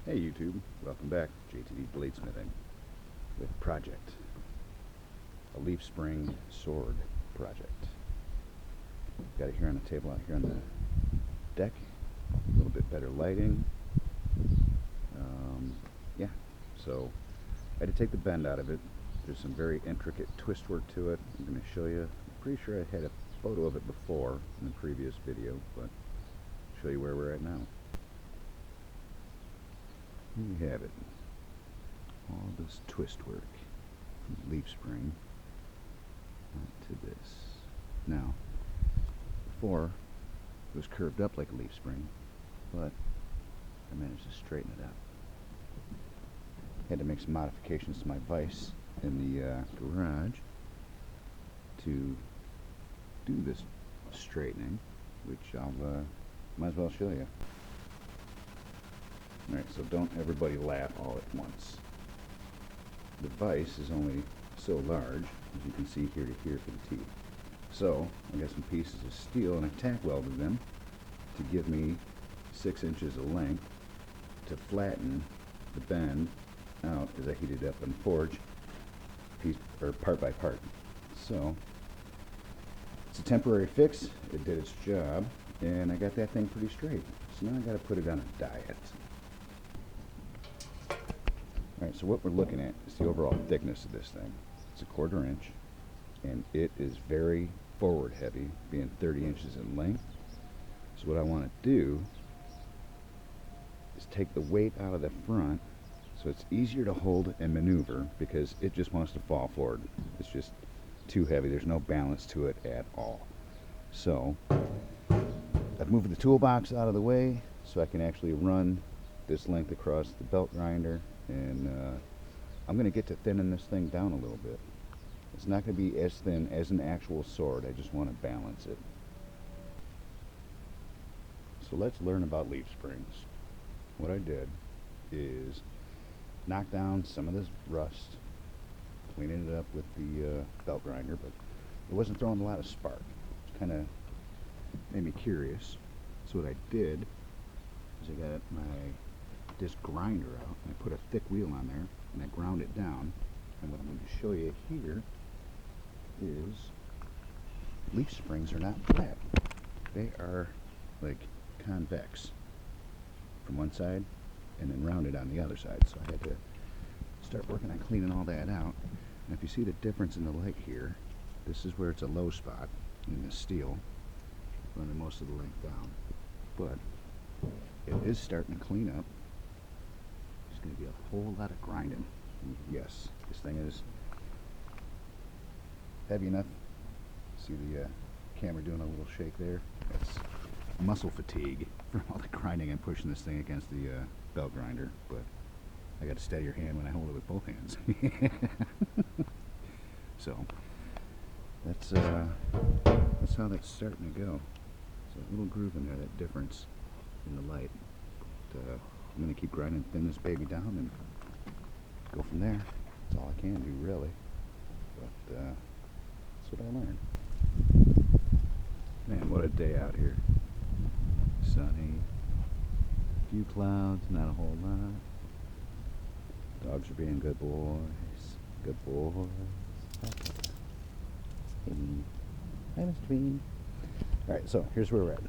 Hey YouTube, welcome back. JTD Bladesmithing with Project, a leaf spring sword project. Got it here on the table out here on the deck. A little bit better lighting. Yeah, so I had to take the bend out of it. There's some very intricate twist work to it. I'm going to show you. I'm pretty sure I had a photo of it before in the previous video, but I'll show you where we're at now. Here we have it. All this twist work from leaf spring to this. Now, before it was curved up like a leaf spring, but I managed to straighten it out. Had to make some modifications to my vise in the garage to do this straightening, which I'll might as well show you. Alright, so don't everybody laugh all at once. The vise is only so large, as you can see here to here for the teeth. So, I got some pieces of steel and I tack welded them to give me 6 inches of length to flatten the bend out as I heat it up in the forge, part by part. So, it's a temporary fix. It did its job, and I got that thing pretty straight. So now I got to put it on a diet. Alright, so what we're looking at is the overall thickness of this thing. It's a 1/4 inch, and it is very forward heavy, being 30 inches in length. So what I want to do is take the weight out of the front so it's easier to hold and maneuver, because it just wants to fall forward. It's just too heavy. There's no balance to it at all. So I've moved the toolbox out of the way so I can actually run this length across the belt grinder, and I'm going to get to thinning this thing down a little bit. It's not going to be as thin as an actual sword. I just want to balance it. So let's learn about leaf springs. What I did is knock down some of this rust, cleaning it up with the belt grinder, but it wasn't throwing a lot of spark. It kind of made me curious. So what I did is I got this grinder out, and I put a thick wheel on there, and I ground it down. And what I'm going to show you here is leaf springs are not flat. They are like convex from one side and then rounded on the other side. So I had to start working on cleaning all that out. And if you see the difference in the light here, this is where it's a low spot in the steel, running most of the length down. But it is starting to clean up. There's going to be a whole lot of grinding. And yes, this thing is heavy enough. See the camera doing a little shake there? That's muscle fatigue from all the grinding and pushing this thing against the belt grinder, but I got to steady your hand when I hold it with both hands. So that's how that's starting to go. So a little groove in there, that difference in the light. But I'm going to keep grinding, thin this baby down, and go from there. That's all I can do, really. But that's what I learned. Man, what a day out here. Sunny, few clouds, not a whole lot. Dogs are being good boys. Good boys. Hey, hi, Mr. Bean. Alright, so here's where we're at.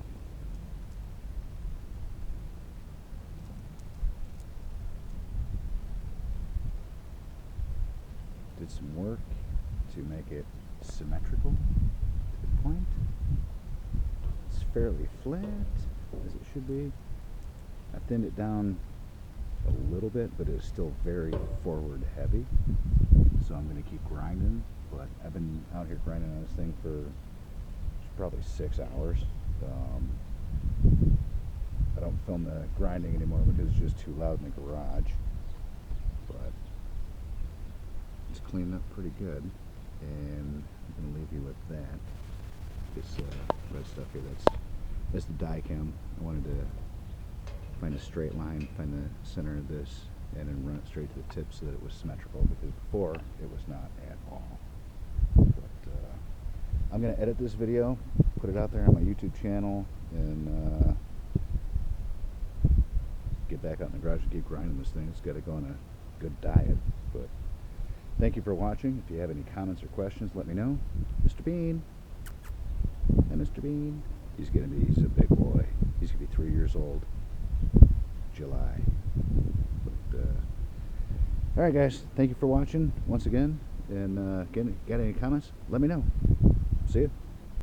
Did some work to make it symmetrical to the point. It's fairly flat, as it should be. I thinned it down a little bit, but it's still very forward heavy. So I'm going to keep grinding, but I've been out here grinding on this thing for probably 6 hours. I don't film the grinding anymore because it's just too loud in the garage, but it's cleaned up pretty good, and I'm going to leave you with that. This red stuff here, that's the die chem. I wanted to find a straight line, find the center of this, and then run it straight to the tip so that it was symmetrical, because before it was not at all. But I'm going to edit this video, put it out there on my YouTube channel, and get back out in the garage and keep grinding this thing. It's got to go on a good diet. But thank you for watching. If you have any comments or questions, let me know. Mr. Bean. Hi, Mr. Bean. He's a big boy. He's going to be 3 years old. July. But, all right, guys. Thank you for watching once again. And got any comments? Let me know. See you.